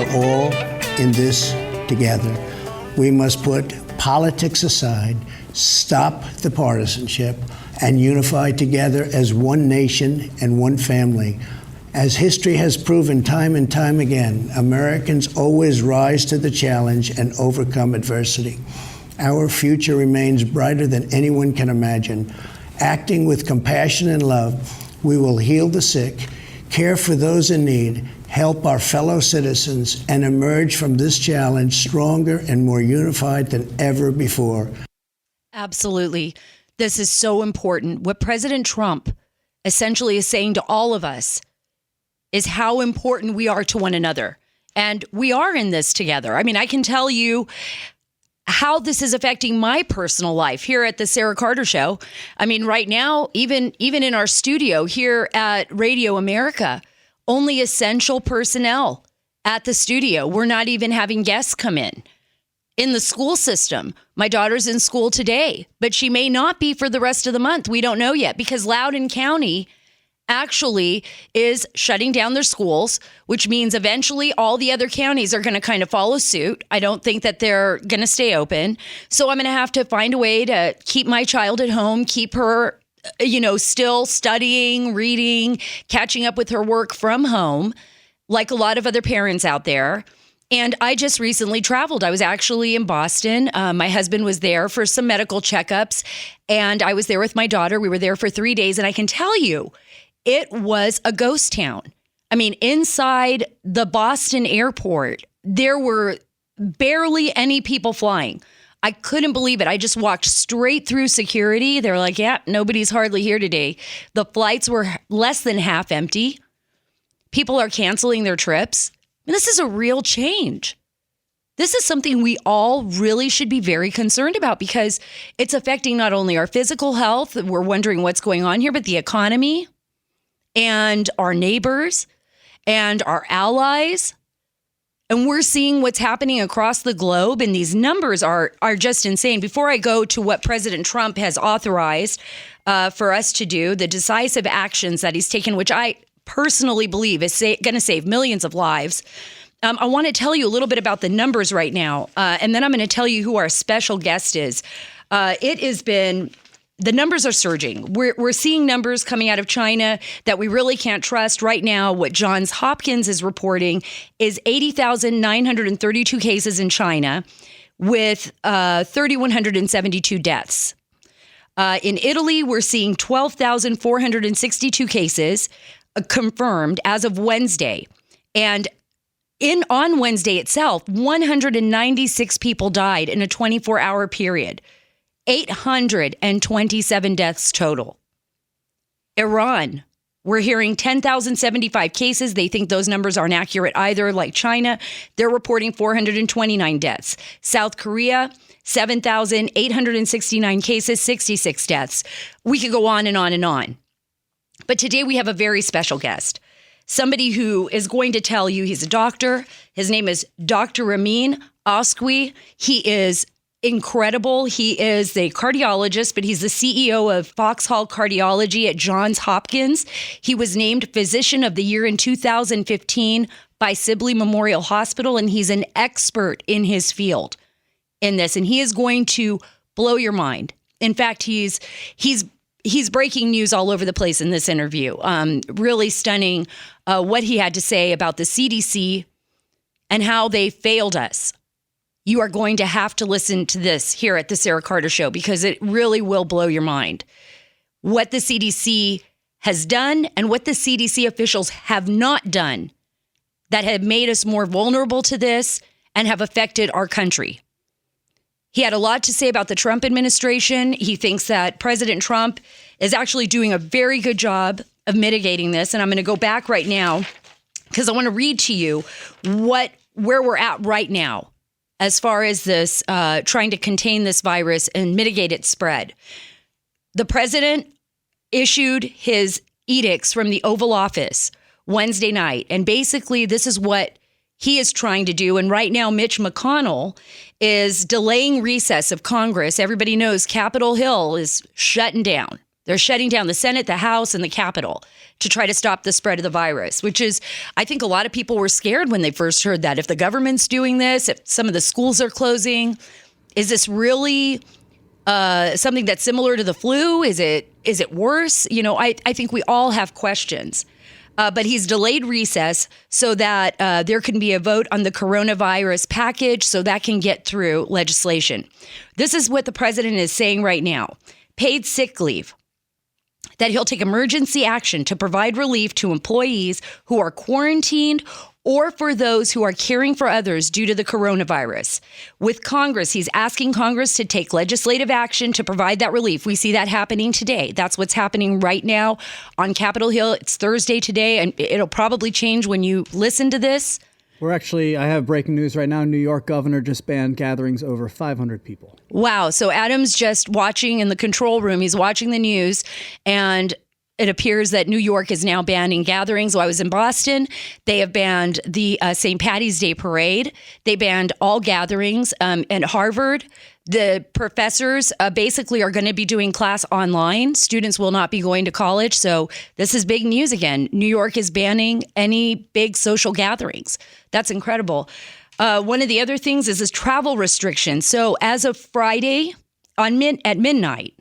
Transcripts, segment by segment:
are all in this together. We must put politics aside, stop the partisanship, and unify together as one nation and one family. As history has proven time and time again, Americans always rise to the challenge and overcome adversity. Our future remains brighter than anyone can imagine. Acting with compassion and love, we will heal the sick, care for those in need, help our fellow citizens, and emerge from this challenge stronger and more unified than ever before. Absolutely. This is so important. What President Trump essentially is saying to all of us is how important we are to one another. And we are in this together. I mean, I can tell you how this is affecting my personal life here at the Sarah Carter Show. I mean, right now, even in our studio here at Radio America, only essential personnel at the studio. We're not even having guests come in. In the school system, my daughter's in school today, but she may not be for the rest of the month. We don't know yet because Loudoun County actually is shutting down their schools, which means eventually all the other counties are going to kind of follow suit. I don't think that they're going to stay open. So I'm going to have to find a way to keep my child at home, keep her, still studying, reading, catching up with her work from home, like a lot of other parents out there. And I just recently traveled. I was actually in Boston. My husband was there for some medical checkups, and I was there with my daughter. We were there for 3 days, and I can tell you, it was a ghost town. I mean, inside the Boston airport, there were barely any people flying. I couldn't believe it. I just walked straight through security. They were like, yeah, nobody's hardly here today. The flights were less than half empty. People are canceling their trips. And this is a real change. This is something we all really should be very concerned about because it's affecting not only our physical health, we're wondering what's going on here, but the economy and our neighbors and our allies. And we're seeing what's happening across the globe, and these numbers are just insane. Before I go to what President Trump has authorized for us to do, the decisive actions that he's taken, which I personally believe is going to save millions of lives, I want to tell you a little bit about the numbers right now, and then I'm going to tell you who our special guest is. It has been... The numbers are surging. We're seeing numbers coming out of China that we really can't trust. Right now, what Johns Hopkins is reporting is 80,932 cases in China with 3,172 deaths. In Italy, we're seeing 12,462 cases confirmed as of Wednesday. And on Wednesday itself, 196 people died in a 24-hour period. 827 deaths total. Iran, we're hearing 10,075 cases. They think those numbers aren't accurate either, like China. They're reporting 429 deaths. South Korea, 7,869 cases, 66 deaths. We could go on and on and on. But today we have a very special guest, somebody who is going to tell you he's a doctor. His name is Dr. Ramin Oskoui. He is incredible. He is a cardiologist, but he's the CEO of Foxhall Cardiology at Johns Hopkins. He was named Physician of the Year in 2015 by Sibley Memorial Hospital, and he's an expert in his field in this, and he is going to blow your mind. In fact, he's breaking news all over the place in this interview. Really stunning what he had to say about the CDC and how they failed us. You are going to have to listen to this here at the Sarah Carter Show because it really will blow your mind. What the CDC has done and what the CDC officials have not done that have made us more vulnerable to this and have affected our country. He had a lot to say about the Trump administration. He thinks that President Trump is actually doing a very good job of mitigating this. And I'm going to go back right now because I want to read to you where we're at right now as far as this trying to contain this virus and mitigate its spread. The president issued his edicts from the Oval Office Wednesday night. And basically, this is what he is trying to do. And right now, Mitch McConnell is delaying recess of Congress. Everybody knows Capitol Hill is shutting down. They're shutting down the Senate, the House, and the Capitol to try to stop the spread of the virus, which is, I think a lot of people were scared when they first heard that. If the government's doing this, if some of the schools are closing, is this really something that's similar to the flu? Is it worse? I think we all have questions. But he's delayed recess so that there can be a vote on the coronavirus package so that can get through legislation. This is what the president is saying right now. Paid sick leave. That he'll take emergency action to provide relief to employees who are quarantined or for those who are caring for others due to the coronavirus. With Congress, he's asking Congress to take legislative action to provide that relief. We see that happening today. That's what's happening right now on Capitol Hill. It's Thursday today, and it'll probably change when you listen to this. I have breaking news right now. New York governor just banned gatherings over 500 people. Wow. So Adam's just watching in the control room. He's watching the news, and it appears that New York is now banning gatherings. While I was in Boston, they have banned the St. Patty's Day parade. They banned all gatherings. At Harvard, the professors basically are going to be doing class online. Students will not be going to college. So this is big news again. New York is banning any big social gatherings. That's incredible. One of the other things is travel restrictions. So as of Friday at midnight,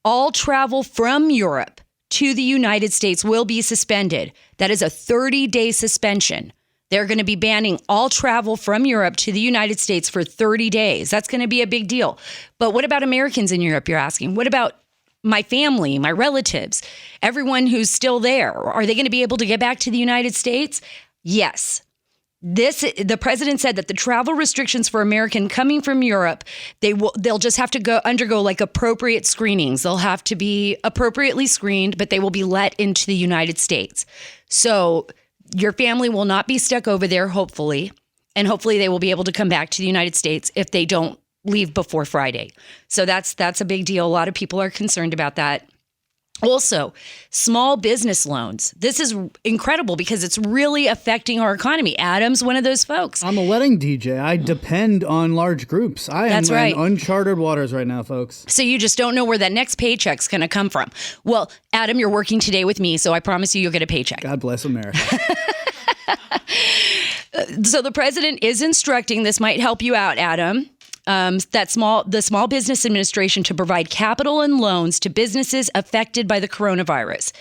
all travel from Europe to the United States will be suspended. That is a 30-day suspension. They're going to be banning all travel from Europe to the United States for 30 days. That's going to be a big deal. But what about Americans in Europe, you're asking? What about my family, my relatives, everyone who's still there? Are they going to be able to get back to the United States? Yes. The president said that the travel restrictions for American coming from Europe, they'll just have to undergo like appropriate screenings. They'll have to be appropriately screened, but they will be let into the United States. So your family will not be stuck over there, hopefully, and hopefully they will be able to come back to the United States if they don't leave before Friday. So that's a big deal. A lot of people are concerned about that. Also, small business loans. This is incredible because it's really affecting our economy. Adam's one of those folks. I'm a wedding DJ. I depend on large groups. That's am right. in uncharted waters right now, folks. So you just don't know where that next paycheck's going to come from. Well, Adam, you're working today with me, so I promise you'll get a paycheck. God bless America. So the president is instructing, this might help you out, Adam, the Small Business Administration to provide capital and loans to businesses affected by the coronavirus.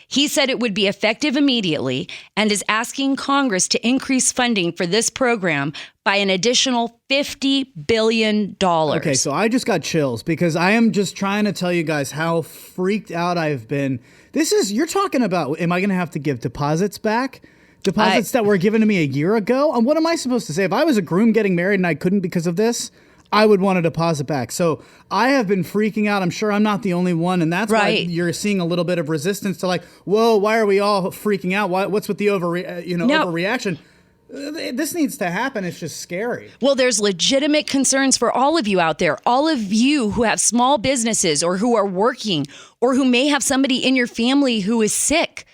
He said it would be effective immediately and is asking Congress to increase funding for this program by an additional $50 billion. Okay, so I just got chills because I am just trying to tell you guys how freaked out I've been. You're talking about, am I going to have to give deposits back? Deposits that were given to me a year ago? And what am I supposed to say? If I was a groom getting married and I couldn't because of this, I would want a deposit back. So I have been freaking out. I'm sure I'm not the only one. And that's why you're seeing a little bit of resistance to like, whoa, why are we all freaking out? What's with the overreaction? This needs to happen. It's just scary. Well, there's legitimate concerns for all of you out there. All of you who have small businesses or who are working or who may have somebody in your family who is sick.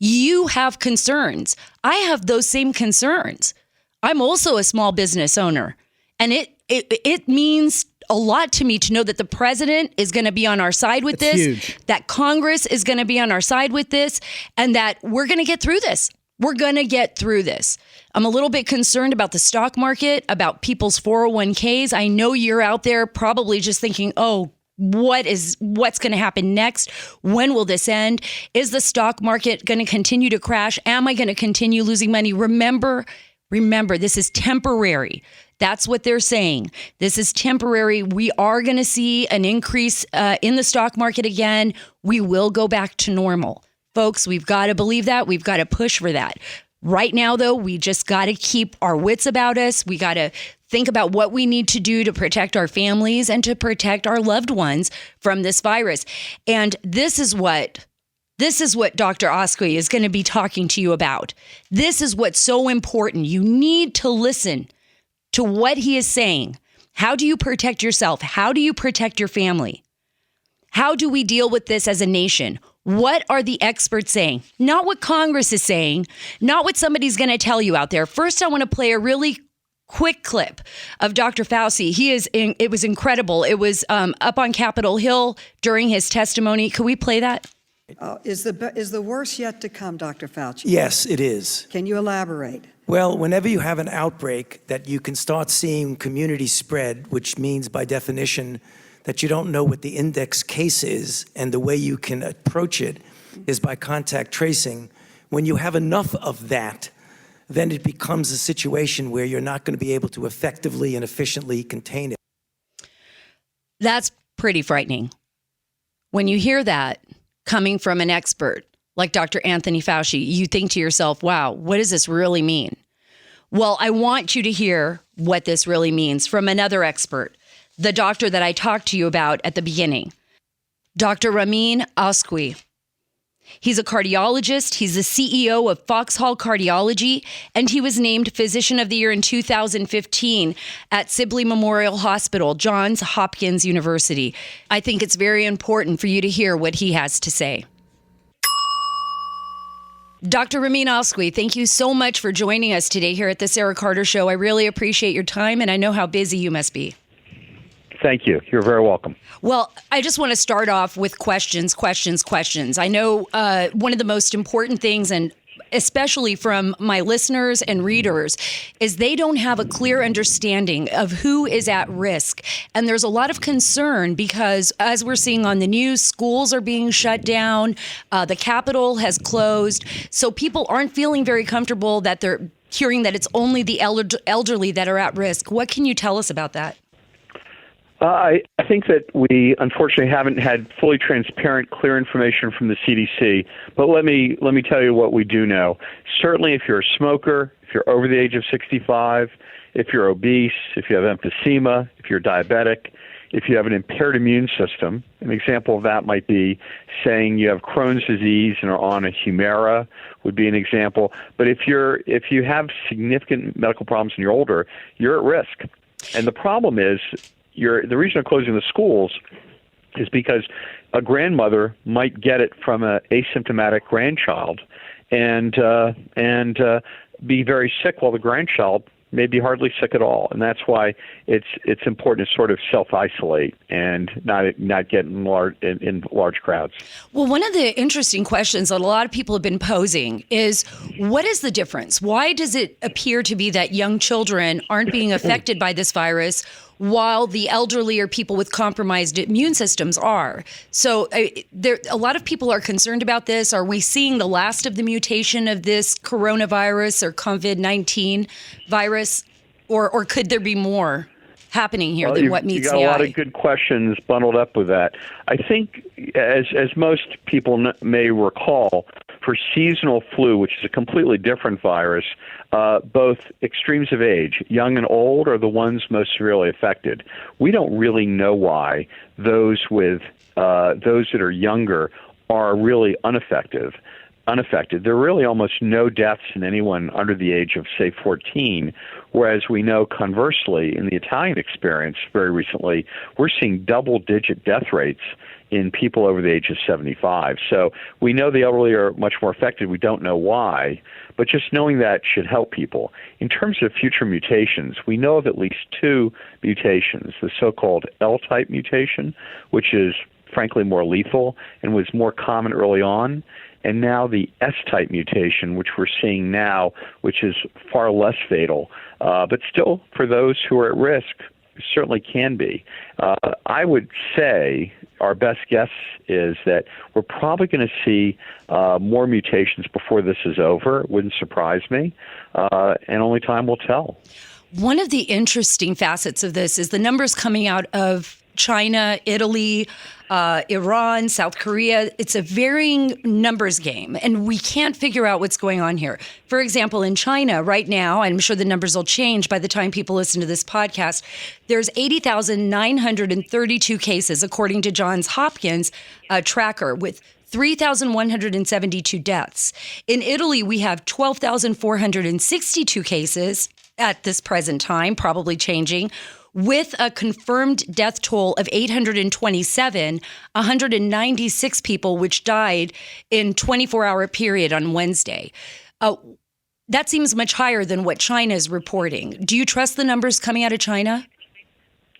You have concerns. I have those same concerns. I'm also a small business owner. And it means a lot to me to know that the president is going to be on our side with this, huge. That Congress is going to be on our side with this, and that we're going to get through this. We're going to get through this. I'm a little bit concerned about the stock market, about people's 401ks. I know you're out there probably just thinking, oh, what's going to happen next? When will this end? Is the stock market going to continue to crash? Am I going to continue losing money? Remember, this is temporary. That's what they're saying. This is temporary. We are going to see an increase in the stock market again. We will go back to normal. Folks, we've got to believe that. We've got to push for that. Right now, though, we just got to keep our wits about us. We got to think about what we need to do to protect our families and to protect our loved ones from this virus. And this is what Dr. Oskoui is going to be talking to you about. This is what's so important. You need to listen to what he is saying. How do you protect yourself? How do you protect your family? How do we deal with this as a nation? What are the experts saying? Not what Congress is saying, not what somebody's going to tell you out there. First, I want to play a really quick clip of Dr. Fauci. It was incredible. It was up on Capitol Hill during his testimony. Could we play that? Is the worst yet to come, Dr. Fauci? Yes, it is. Can you elaborate? Well, whenever you have an outbreak that you can start seeing community spread, which means by definition that you don't know what the index case is, and the way you can approach it is by contact tracing. When you have enough of that, then it becomes a situation where you're not going to be able to effectively and efficiently contain it. That's pretty frightening. When you hear that coming from an expert like Dr. Anthony Fauci, you think to yourself, wow, what does this really mean? Well, I want you to hear what this really means from another expert, the doctor that I talked to you about at the beginning, Dr. Ramin Oskoui. He's a cardiologist. He's the CEO of Foxhall Cardiology, and he was named Physician of the Year in 2015 at Sibley Memorial Hospital, Johns Hopkins University. I think it's very important for you to hear what he has to say. Dr. Ramin Oskoui, thank you so much for joining us today here at the Sarah Carter Show. I really appreciate your time, and I know how busy you must be. Thank you. You're very welcome. Well, I just want to start off with questions. I know one of the most important things, and especially from my listeners and readers, is they don't have a clear understanding of who is at risk. And there's a lot of concern because, as we're seeing on the news, schools are being shut down, the Capitol has closed, so people aren't feeling very comfortable that they're hearing that it's only the elderly that are at risk. What can you tell us about that? I think that we unfortunately haven't had fully transparent, clear information from the CDC. But let me tell you what we do know. Certainly, if you're a smoker, if you're over the age of 65, if you're obese, if you have emphysema, if you're diabetic, if you have an impaired immune system, an example of that might be saying you have Crohn's disease and are on a Humira would be an example. But if you have significant medical problems and you're older, you're at risk. And the problem is, the reason they're closing the schools is because a grandmother might get it from an asymptomatic grandchild and be very sick while the grandchild may be hardly sick at all. And that's why it's important to sort of self-isolate and not get in large crowds. Well, one of the interesting questions that a lot of people have been posing is, what is the difference? Why does it appear to be that young children aren't being affected by this virus while the elderly or people with compromised immune systems are? So a lot of people are concerned about this. Are we seeing the last of the mutation of this coronavirus or COVID-19 virus, or could there be more happening here than what meets the eye? You got a lot of good questions bundled up with that. I think, as most people may recall, for seasonal flu, which is a completely different virus, both extremes of age, young and old, are the ones most severely affected. We don't really know why those that are younger are really unaffected. There are really almost no deaths in anyone under the age of, say, 14, whereas we know conversely, in the Italian experience very recently, we're seeing double-digit death rates in people over the age of 75. So we know the elderly are much more affected. We don't know why, but just knowing that should help people. In terms of future mutations, we know of at least two mutations, the so-called L-type mutation, which is frankly more lethal and was more common early on, and now the S-type mutation, which we're seeing now, which is far less fatal, but still for those who are at risk, certainly can be. I would say our best guess is that we're probably going to see more mutations before this is over. It wouldn't surprise me, and only time will tell. One of the interesting facets of this is the numbers coming out of China, Italy, Iran, South Korea. It's a varying numbers game, and we can't figure out what's going on here. For example, in China right now, I'm sure the numbers will change by the time people listen to this podcast, there's 80,932 cases, according to Johns Hopkins tracker, with 3,172 deaths. In Italy, we have 12,462 cases at this present time, probably changing, with a confirmed death toll of 827, 196 people which died in 24-hour period on Wednesday. That seems much higher than what China is reporting. Do you trust the numbers coming out of China?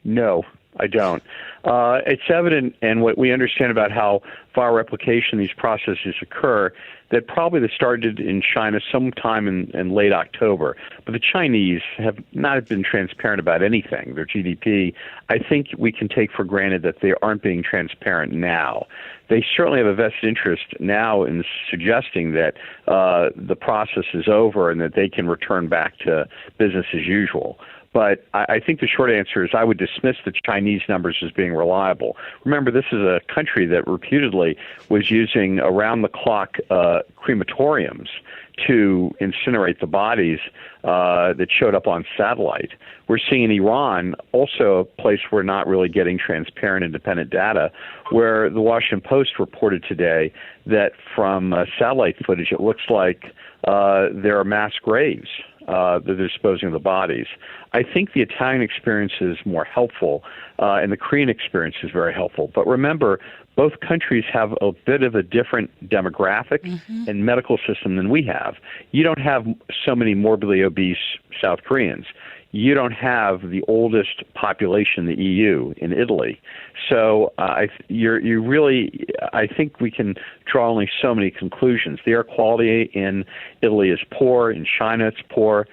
No, I don't. It's evident, and what we understand about how viral replication, these processes occur, that probably they started in China sometime in late October. But the Chinese have not been transparent about anything. Their GDP, I think we can take for granted that they aren't being transparent now. They certainly have a vested interest now in suggesting that the process is over and that they can return back to business as usual. But I think the short answer is I would dismiss the Chinese numbers as being reliable. Remember, this is a country that reputedly was using around-the-clock crematoriums to incinerate the bodies that showed up on satellite. We're seeing in Iran, also a place we're not really getting transparent, independent data, where the Washington Post reported today that from satellite footage, it looks like there are mass graves that they're disposing of the bodies. I think the Italian experience is more helpful, and the Korean experience is very helpful. But remember, both countries have a bit of a different demographic and medical system than we have. You don't have so many morbidly obese South Koreans. You don't have the oldest population in the EU in Italy. So I think we can draw only so many conclusions. The air quality in Italy is poor. In China, it's poor.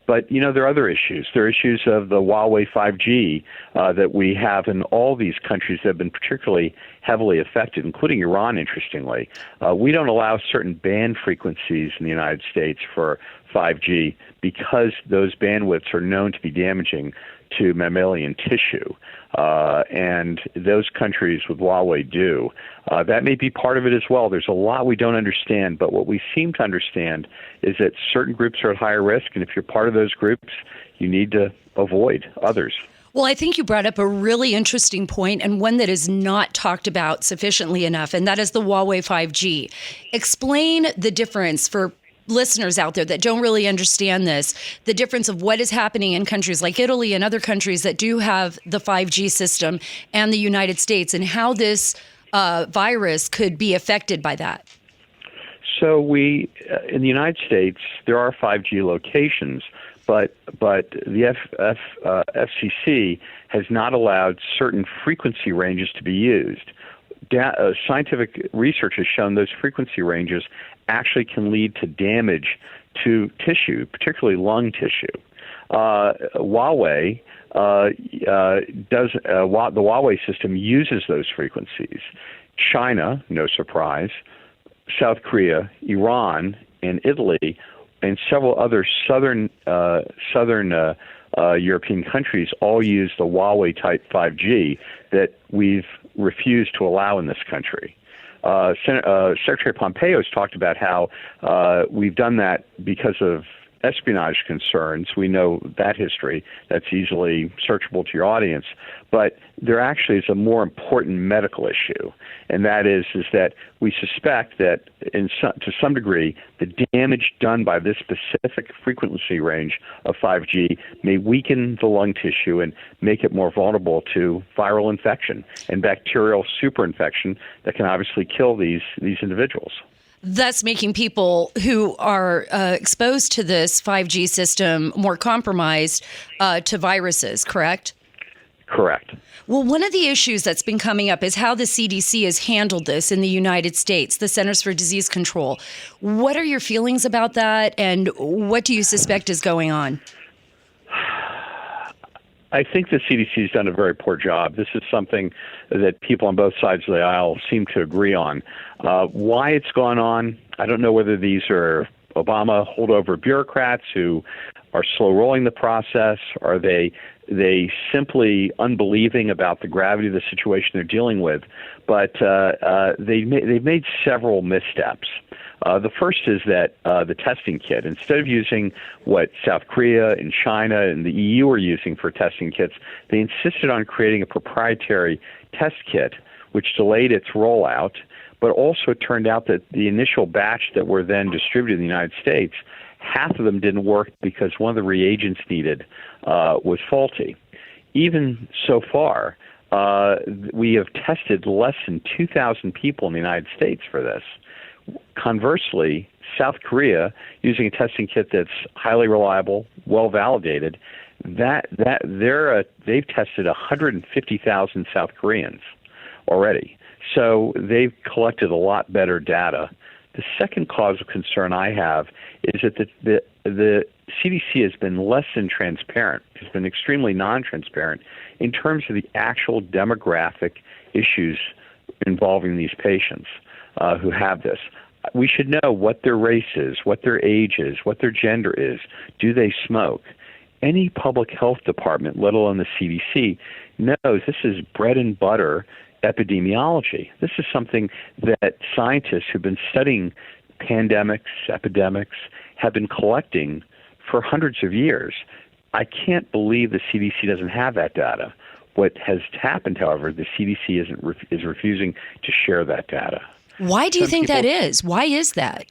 But, there are other issues. There are issues of the Huawei 5G that we have in all these countries that have been particularly heavily affected, including Iran, interestingly. We don't allow certain band frequencies in the United States for 5G because those bandwidths are known to be damaging to mammalian tissue. And those countries with Huawei do. That may be part of it as well. There's a lot we don't understand, but what we seem to understand is that certain groups are at higher risk, and if you're part of those groups, you need to avoid others. Well, I think you brought up a really interesting point and one that is not talked about sufficiently enough, and that is the Huawei 5G. Explain the difference for listeners out there that don't really understand this, the difference of what is happening in countries like Italy and other countries that do have the 5G system and the United States, and how this virus could be affected by that. So we, in the United States, there are 5G locations, but the FCC has not allowed certain frequency ranges to be used. Scientific research has shown those frequency ranges actually can lead to damage to tissue, particularly lung tissue. Huawei the Huawei system uses those frequencies. China, no surprise, South Korea, Iran, and Italy, and several other southern European countries all use the Huawei type 5G that we've refused to allow in this country. Secretary Pompeo has talked about how we've done that because of espionage concerns. We know that history. That's easily searchable to your audience. But there actually is a more important medical issue, and that is that we suspect that to some degree the damage done by this specific frequency range of 5G may weaken the lung tissue and make it more vulnerable to viral infection and bacterial superinfection that can obviously kill these individuals. Thus making people who are exposed to this 5G system more compromised to viruses, correct? Correct. Well, one of the issues that's been coming up is how the CDC has handled this in the United States, the Centers for Disease Control. What are your feelings about that, and what do you suspect is going on? I think the CDC has done a very poor job. This is something that people on both sides of the aisle seem to agree on. Why it's gone on, I don't know whether these are Obama holdover bureaucrats who are slow rolling the process. Are they simply unbelieving about the gravity of the situation they're dealing with? But they've made several missteps. The first is that the testing kit, instead of using what South Korea and China and the EU are using for testing kits, they insisted on creating a proprietary test kit, which delayed its rollout. But also it turned out that the initial batch that were then distributed in the United States, half of them didn't work because one of the reagents needed was faulty. Even so far, we have tested less than 2,000 people in the United States for this. Conversely, South Korea, using a testing kit that's highly reliable, well validated, they've tested 150,000 South Koreans already. So they've collected a lot better data. The second cause of concern I have is that the CDC has been less than transparent. It's been extremely non-transparent in terms of the actual demographic issues involving these patients who have this. We should know what their race is, what their age is, what their gender is. Do they smoke? Any public health department, let alone the CDC, knows this is bread and butter epidemiology. This is something that scientists who've been studying pandemics, epidemics, have been collecting for hundreds of years. I can't believe the CDC doesn't have that data. What has happened, however, the CDC is refusing to share that data. Why do you think that is? Why is that?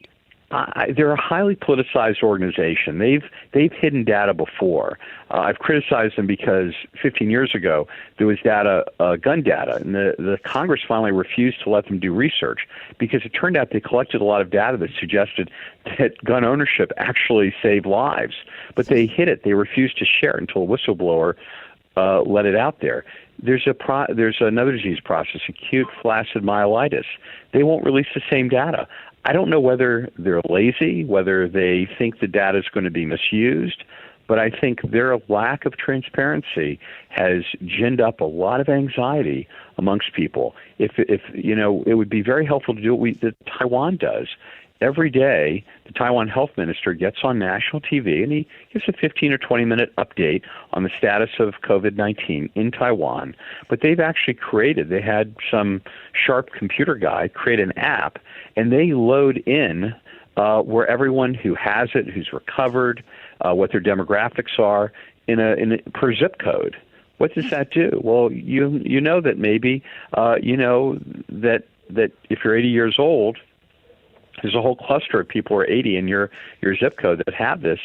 They're a highly politicized organization. They've hidden data before. I've criticized them because 15 years ago there was gun data, and the Congress finally refused to let them do research because it turned out they collected a lot of data that suggested that gun ownership actually saved lives. But they hid it. They refused to share it until a whistleblower let it out there. There's another disease process, acute flaccid myelitis. They won't release the same data. I don't know whether they're lazy, whether they think the data is going to be misused, but I think their lack of transparency has ginned up a lot of anxiety amongst people. If it would be very helpful to do what that Taiwan does. Every day, the Taiwan health minister gets on national TV and he gives a 15 or 20-minute update on the status of COVID-19 in Taiwan. But they've actually they had some sharp computer guy create an app, and they load in where everyone who has it, who's recovered, what their demographics are per zip code. What does that do? Well, you know that maybe that if you're 80 years old, there's a whole cluster of people who are 80 in your zip code that have this.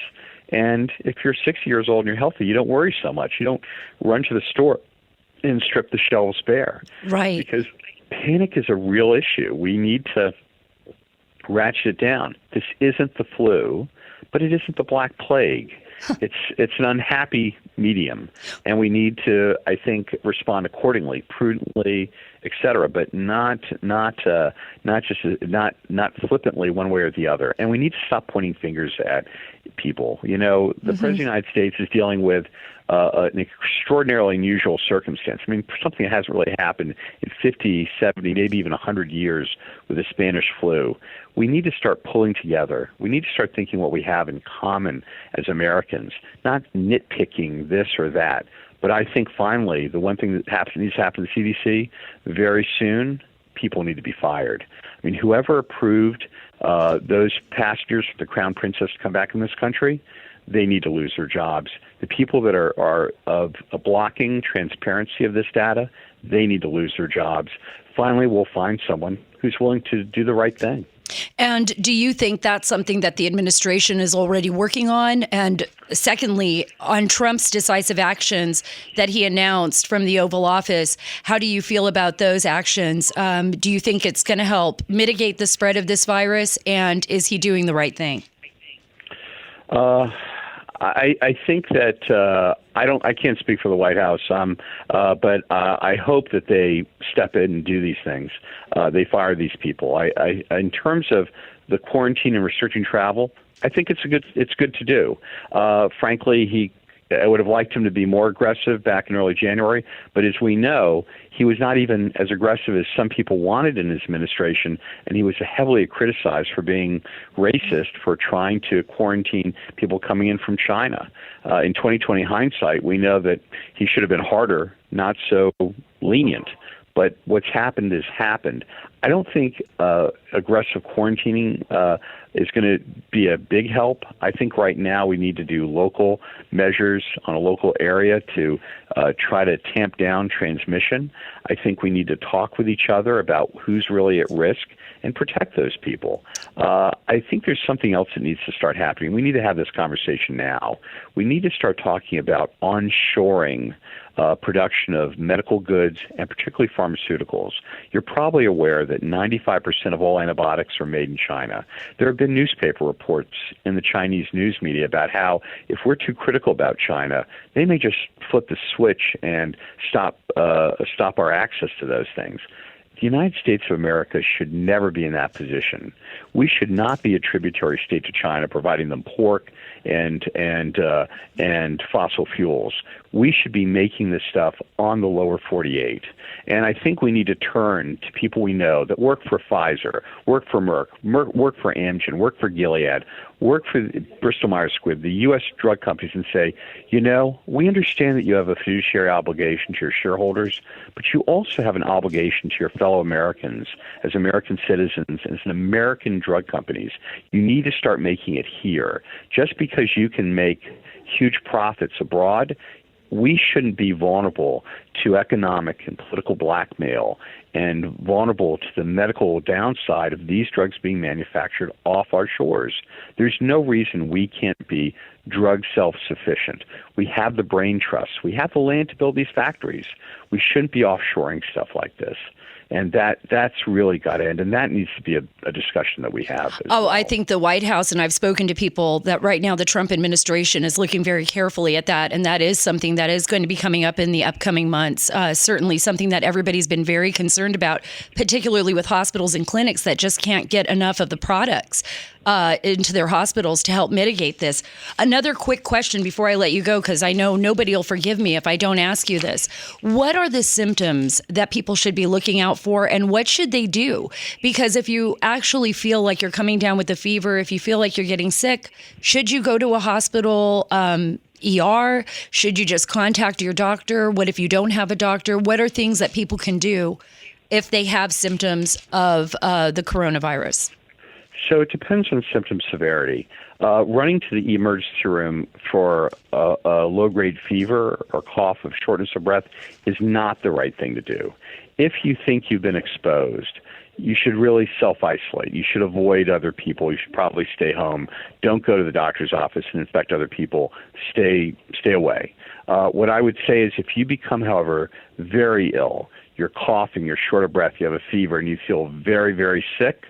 And if you're 60 years old and you're healthy, you don't worry so much. You don't run to the store and strip the shelves bare. Right. Because panic is a real issue. We need to ratchet it down. This isn't the flu, but it isn't the Black Plague. It's an unhappy medium, and we need to, I think, respond accordingly, prudently, et cetera, but not flippantly one way or the other. And we need to stop pointing fingers at people. The President of the United States is dealing with an extraordinarily unusual circumstance. I mean, something that hasn't really happened in 50, 70, maybe even 100 years with the Spanish flu. We need to start pulling together. We need to start thinking what we have in common as Americans, not nitpicking this or that. But I think finally, the one thing that needs to happen to the CDC very soon, people need to be fired. I mean, whoever approved those passengers for the Crown Princess to come back in this country, they need to lose their jobs. The people that are of blocking transparency of this data, they need to lose their jobs. Finally, we'll find someone who's willing to do the right thing. And do you think that's something that the administration is already working on? And secondly, on Trump's decisive actions that he announced from the Oval Office, how do you feel about those actions? Do you think it's going to help mitigate the spread of this virus? And is he doing the right thing? I think that I can't speak for the White House, but I hope that they step in and do these things. They fire these people. In terms of the quarantine and restricting travel, I think it's good to do. Frankly, I would have liked him to be more aggressive back in early January, but as we know, he was not even as aggressive as some people wanted in his administration, and he was heavily criticized for being racist, for trying to quarantine people coming in from China. In 2020 hindsight, we know that he should have been harder, not so lenient. But what's happened has happened. I don't think aggressive quarantining is going to be a big help. I think right now we need to do local measures on a local area to try to tamp down transmission. I think we need to talk with each other about who's really at risk and protect those people. I think there's something else that needs to start happening. We need to have this conversation now. We need to start talking about onshoring production of medical goods and particularly pharmaceuticals. You're probably aware that 95% of all antibiotics are made in China. There have been newspaper reports in the Chinese news media about how if we're too critical about China, they may just flip the switch and stop our access to those things. The United States of America should never be in that position. We should not be a tributary state to China, providing them pork and fossil fuels. We should be making this stuff on the lower 48. And I think we need to turn to people we know that work for Pfizer, work for Merck, work for Amgen, work for Gilead, work for Bristol Myers Squibb, the U.S. drug companies, and say, we understand that you have a fiduciary obligation to your shareholders, but you also have an obligation to your fellow Americans as American citizens, as an American drug companies. You need to start making it here. Just because you can make huge profits abroad, we shouldn't be vulnerable to economic and political blackmail and vulnerable to the medical downside of these drugs being manufactured off our shores. There's no reason we can't be drug self-sufficient. We have the brain trust. We have the land to build these factories. We shouldn't be offshoring stuff like this. And that's really got to end. And that needs to be a discussion that we have. I think the White House, and I've spoken to people that right now the Trump administration is looking very carefully at that. And that is something that is going to be coming up in the upcoming months. Certainly something that everybody's been very concerned about, particularly with hospitals and clinics that just can't get enough of the products into their hospitals to help mitigate this. Another quick question before I let you go, because I know nobody will forgive me if I don't ask you this. What are the symptoms that people should be looking out for, and what should they do? Because if you actually feel like you're coming down with a fever, if you feel like you're getting sick, should you go to a hospital ER? Should you just contact your doctor? What if you don't have a doctor? What are things that people can do if they have symptoms of the coronavirus? So it depends on symptom severity. Running to the emergency room for a low-grade fever or cough of shortness of breath is not the right thing to do. If you think you've been exposed, you should really self-isolate. You should avoid other people. You should probably stay home. Don't go to the doctor's office and infect other people. Stay away. What I would say is if you become, however, very ill, you're coughing, you're short of breath, you have a fever, and you feel very, very sick,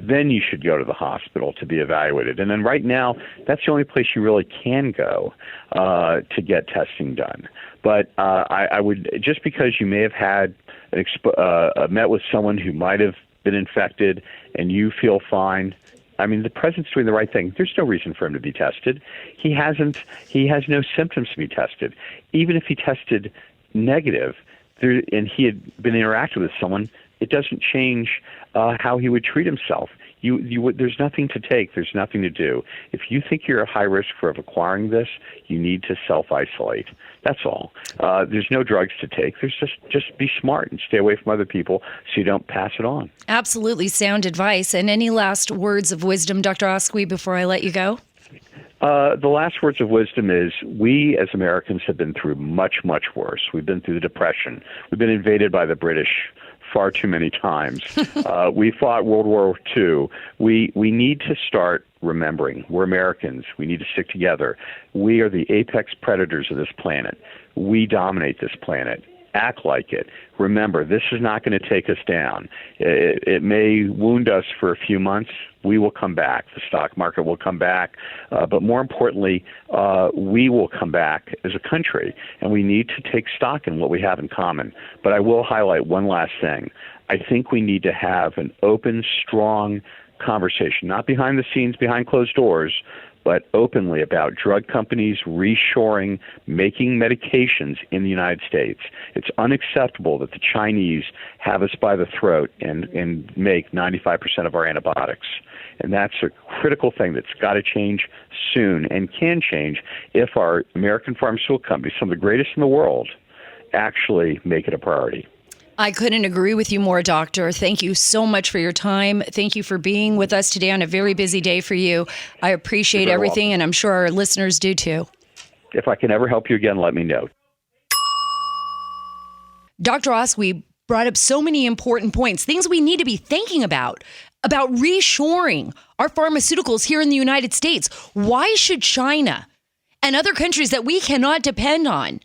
then you should go to the hospital to be evaluated. And then right now, that's the only place you really can go to get testing done. But I would, just because you may have had met with someone who might have been infected and you feel fine, I mean, the president's doing the right thing. There's no reason for him to be tested. He has no symptoms to be tested. Even if he tested negative and he had been interacting with someone, it doesn't change how he would treat himself. There's nothing to take. There's nothing to do. If you think you're at high risk of acquiring this, you need to self-isolate. That's all. There's no drugs to take. There's just be smart and stay away from other people so you don't pass it on. Absolutely sound advice. And any last words of wisdom, Dr. Oskoui, before I let you go? The last words of wisdom is we as Americans have been through much, much worse. We've been through the Depression. We've been invaded by the British far too many times. We fought World War II. We need to start remembering we're Americans. We need to stick together. We are the apex predators of this planet. We dominate this planet. Act like it. Remember, this is not going to take us down. It may wound us for a few months. We will come back. The stock market will come back. But more importantly, we will come back as a country, and we need to take stock in what we have in common. But I will highlight one last thing. I think we need to have an open, strong conversation, not behind the scenes, behind closed doors, but openly about drug companies reshoring, making medications in the United States. It's unacceptable that the Chinese have us by the throat and make 95% of our antibiotics. And that's a critical thing that's got to change soon and can change if our American pharmaceutical companies, some of the greatest in the world, actually make it a priority. I couldn't agree with you more, Doctor. Thank you so much for your time. Thank you for being with us today on a very busy day for you. I appreciate everything, welcome. And I'm sure our listeners do too. If I can ever help you again, let me know. Dr. Oskoui brought up so many important points, things we need to be thinking about reshoring our pharmaceuticals here in the United States. Why should China and other countries that we cannot depend on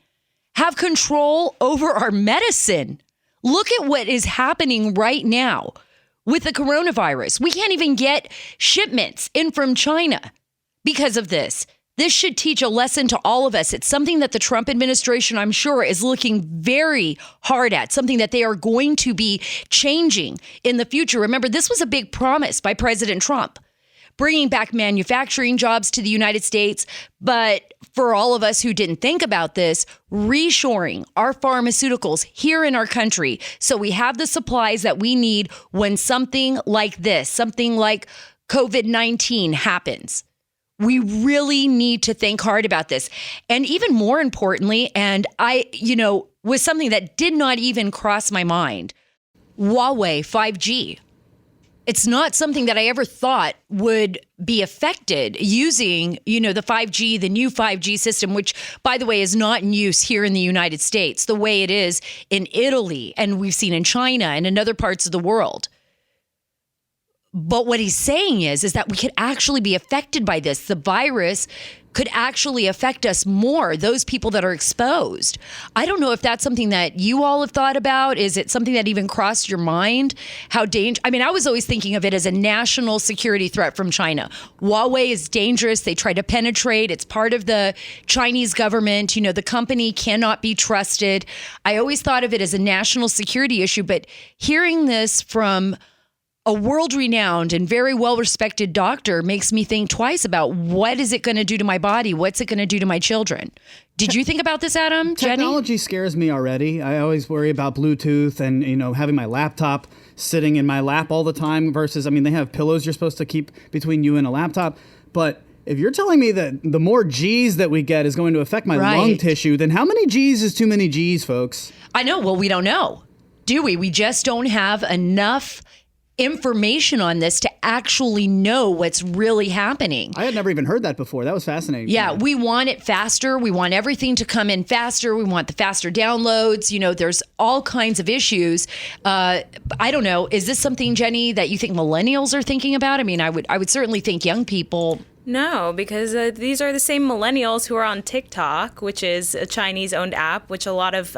have control over our medicine? Look at what is happening right now with the coronavirus. We can't even get shipments in from China because of this. This should teach a lesson to all of us. It's something that the Trump administration, I'm sure, is looking very hard at, something that they are going to be changing in the future. Remember, this was a big promise by President Trump, bringing back manufacturing jobs to the United States. But for all of us who didn't think about this, reshoring our pharmaceuticals here in our country so we have the supplies that we need when something like this, something like COVID-19 happens. We really need to think hard about this. And even more importantly, and was something that did not even cross my mind, Huawei 5G. It's not something that I ever thought would be affected using, the 5G, the new 5G system, which, by the way, is not in use here in the United States, the way it is in Italy, and we've seen in China and in other parts of the world. But what he's saying is that we could actually be affected by this. The virus could actually affect us more, those people that are exposed. I don't know if that's something that you all have thought about. Is it something that even crossed your mind? How dangerous? I mean, I was always thinking of it as a national security threat from China. Huawei is dangerous. They try to penetrate. It's part of the Chinese government. The company cannot be trusted. I always thought of it as a national security issue, but hearing this from a world-renowned and very well-respected doctor makes me think twice about what is it going to do to my body? What's it going to do to my children? Did you think about this, Adam? Technology Jenny? scares me already. I always worry about Bluetooth and, having my laptop sitting in my lap all the time versus, they have pillows you're supposed to keep between you and a laptop. But if you're telling me that the more G's that we get is going to affect my lung tissue, then how many G's is too many G's, folks? I know. Well, we don't know, do we? We just don't have enough information on this to actually know what's really happening. I had never even heard that before. That was fascinating. Yeah, we want it faster. We want everything to come in faster. We want the faster downloads. There's all kinds of issues. I don't know. Is this something, Jenny, that you think millennials are thinking about? I would certainly think young people. No, because these are the same millennials who are on TikTok, which is a Chinese-owned app, which a lot of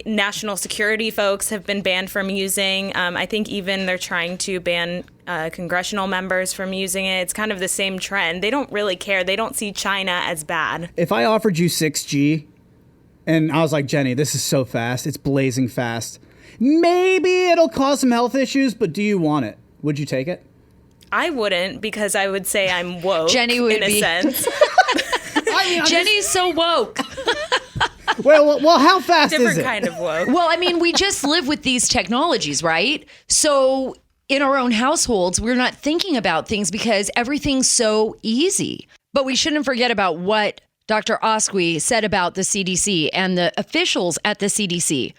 national security folks have been banned from using. I think even they're trying to ban congressional members from using it. It's kind of the same trend. They don't really care. They don't see China as bad. If I offered you 6G and I was like, Jenny, this is so fast. It's blazing fast. Maybe it'll cause some health issues, but do you want it? Would you take it? I wouldn't, because I would say I'm woke. Jenny would in a be. sense. Jenny's so woke. Well, how fast is it? Different kind of woke. Well, we just live with these technologies, right? So in our own households, we're not thinking about things because everything's so easy. But we shouldn't forget about what Dr. Oskoui said about the CDC and the officials at the CDC.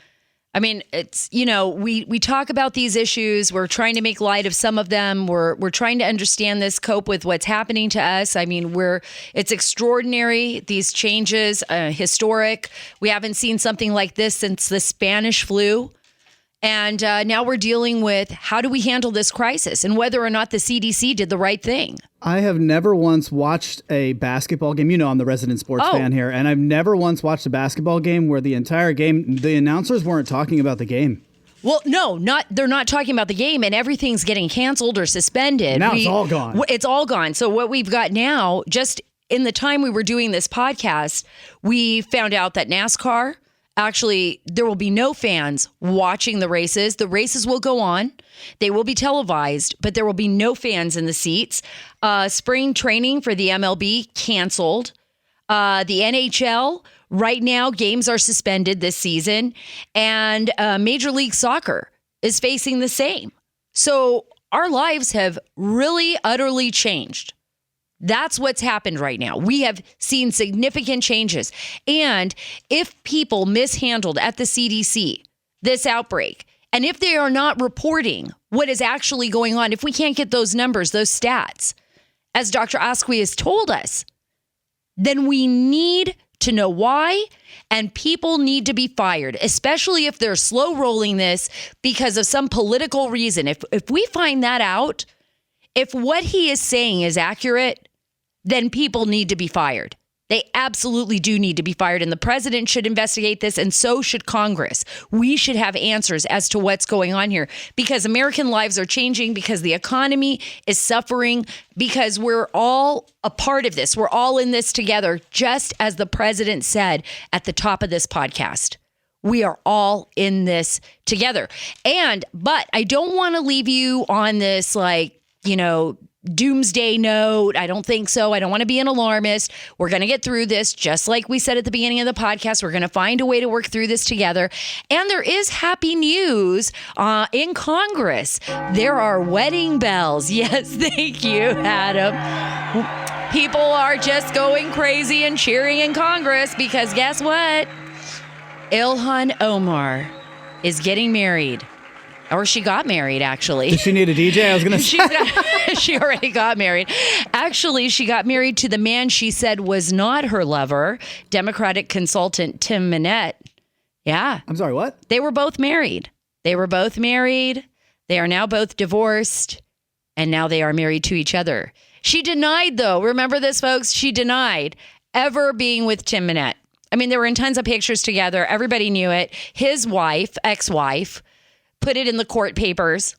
It's, we talk about these issues. We're trying to make light of some of them. We're trying to understand this, cope with what's happening to us. It's extraordinary, these changes, historic. We haven't seen something like this since the Spanish flu. And now we're dealing with how do we handle this crisis and whether or not the CDC did the right thing. I have never once watched a basketball game. I'm the resident sports fan here, and I've never once watched a basketball game where the entire game, the announcers weren't talking about the game. Well, no, they're not talking about the game, and everything's getting canceled or suspended. Now it's all gone. It's all gone. So what we've got now, just in the time we were doing this podcast, we found out that NASCAR, actually, there will be no fans watching the races. The races will go on. They will be televised, but there will be no fans in the seats. Spring training for the MLB canceled. The NHL, right now, games are suspended this season. And Major League Soccer is facing the same. So our lives have really, utterly changed. That's what's happened right now. We have seen significant changes. And if people mishandled at the CDC this outbreak, and if they are not reporting what is actually going on, if we can't get those numbers, those stats, as Dr. Oskoui has told us, then we need to know why, and people need to be fired, especially if they're slow rolling this because of some political reason. If we find that out, if what he is saying is accurate, then people need to be fired. They absolutely do need to be fired, and the president should investigate this, and so should Congress. We should have answers as to what's going on here, because American lives are changing, because the economy is suffering, because we're all a part of this. We're all in this together, just as the president said at the top of this podcast. We are all in this together. But I don't want to leave you on this, doomsday note. I don't think so. I don't want to be an alarmist. We're going to get through this. Just like we said at the beginning of the podcast, we're going to find a way to work through this together. And there is happy news in Congress. There are wedding bells. Yes, thank you, Adam. People are just going crazy and cheering in Congress because guess what? Ilhan Omar is getting married. Or she got married, actually. Does she need a DJ? I was going to say. She already got married. Actually, she got married to the man she said was not her lover, Democratic consultant Tim Minette. Yeah. I'm sorry, what? They were both married. They are now both divorced, and now they are married to each other. She denied, though. Remember this, folks? She denied ever being with Tim Minette. I mean, they were in tons of pictures together. Everybody knew it. His wife, ex-wife, put it in the court papers,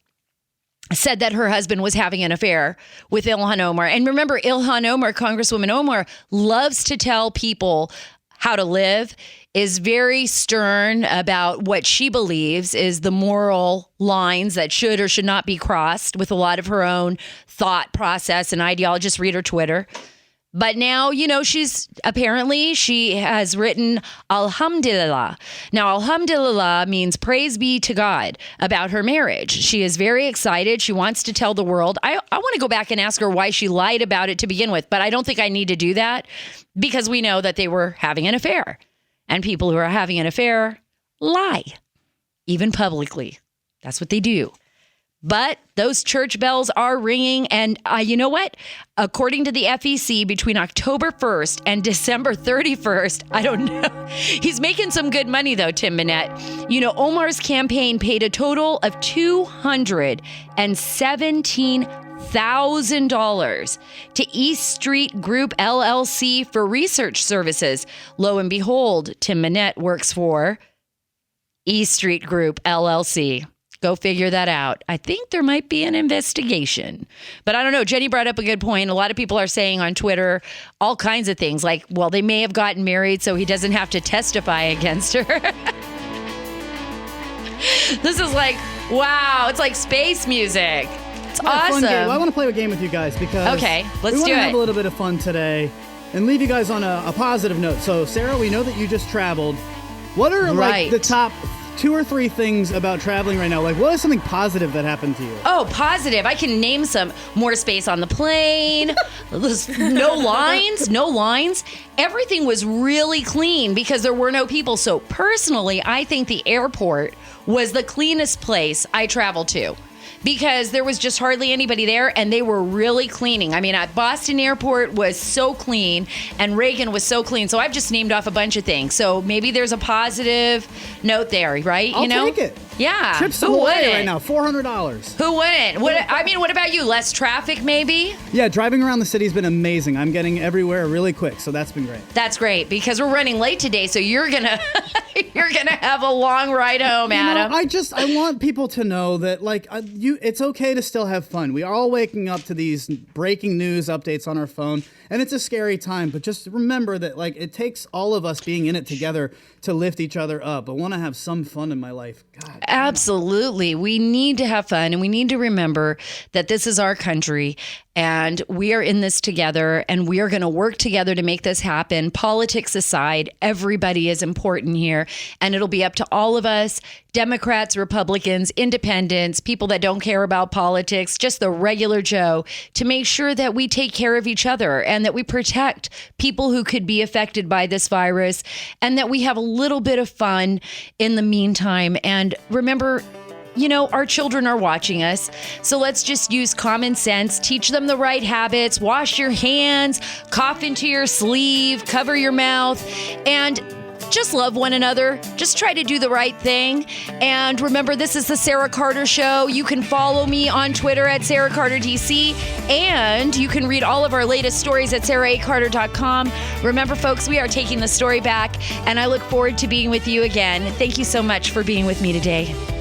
said that her husband was having an affair with Ilhan Omar. And remember, Ilhan Omar, Congresswoman Omar, loves to tell people how to live, is very stern about what she believes is the moral lines that should or should not be crossed, with a lot of her own thought process and ideology. Just read her Twitter. But now, she has written Alhamdulillah. Now, Alhamdulillah means praise be to God about her marriage. She is very excited. She wants to tell the world. I want to go back and ask her why she lied about it to begin with, but I don't think I need to do that because we know that they were having an affair. And people who are having an affair lie, even publicly. That's what they do. But those church bells are ringing. And you know what? According to the FEC, between October 1st and December 31st, I don't know. He's making some good money, though, Tim Minette. Omar's campaign paid a total of $217,000 to East Street Group LLC for research services. Lo and behold, Tim Minette works for East Street Group LLC. Go figure that out. I think there might be an investigation. But I don't know. Jenny brought up a good point. A lot of people are saying on Twitter all kinds of things like, well, they may have gotten married so he doesn't have to testify against her. This is like, wow. It's like space music. It's awesome. Well, I want to play a game with you guys because okay, let's we do want to it. have a little bit of fun today and leave you guys on a positive note. So, Sarah, we know that you just traveled. What are like the top 2 or 3 things about traveling right now? Like, what is something positive that happened to you? Oh, positive. I can name some. More space on the plane. No lines. Everything was really clean because there were no people. So personally, I think the airport was the cleanest place I traveled to, because there was just hardly anybody there and they were really cleaning. I mean, Boston Airport was so clean and Reagan was so clean. So I've just named off a bunch of things. So maybe there's a positive note there, right? I'll take it. Yeah. Trips to Hawaii right now, $400. Who wouldn't? What about you? Less traffic, maybe? Yeah, driving around the city's been amazing. I'm getting everywhere really quick, so that's been great. That's great because we're running late today, so you're gonna have a long ride home, Adam. I want people to know that it's okay to still have fun. We are all waking up to these breaking news updates on our phone, and it's a scary time. But just remember that it takes all of us being in it together to lift each other up. I want to have some fun in my life. God. Absolutely. We need to have fun, and we need to remember that this is our country and we are in this together, and we are going to work together to make this happen. Politics aside, everybody is important here, and it'll be up to all of us, Democrats, Republicans, independents, people that don't care about politics, just the regular Joe, to make sure that we take care of each other and that we protect people who could be affected by this virus, and that we have a little bit of fun in the meantime. And remember, our children are watching us, so let's just use common sense, teach them the right habits, wash your hands, cough into your sleeve, cover your mouth, and just love one another. Just try to do the right thing. And remember, this is the Sarah Carter Show. You can follow me on Twitter at Sarah Carter DC, and you can read all of our latest stories at sarahacarter.com. Remember, folks, we are taking the story back, and I look forward to being with you again. Thank you so much for being with me today.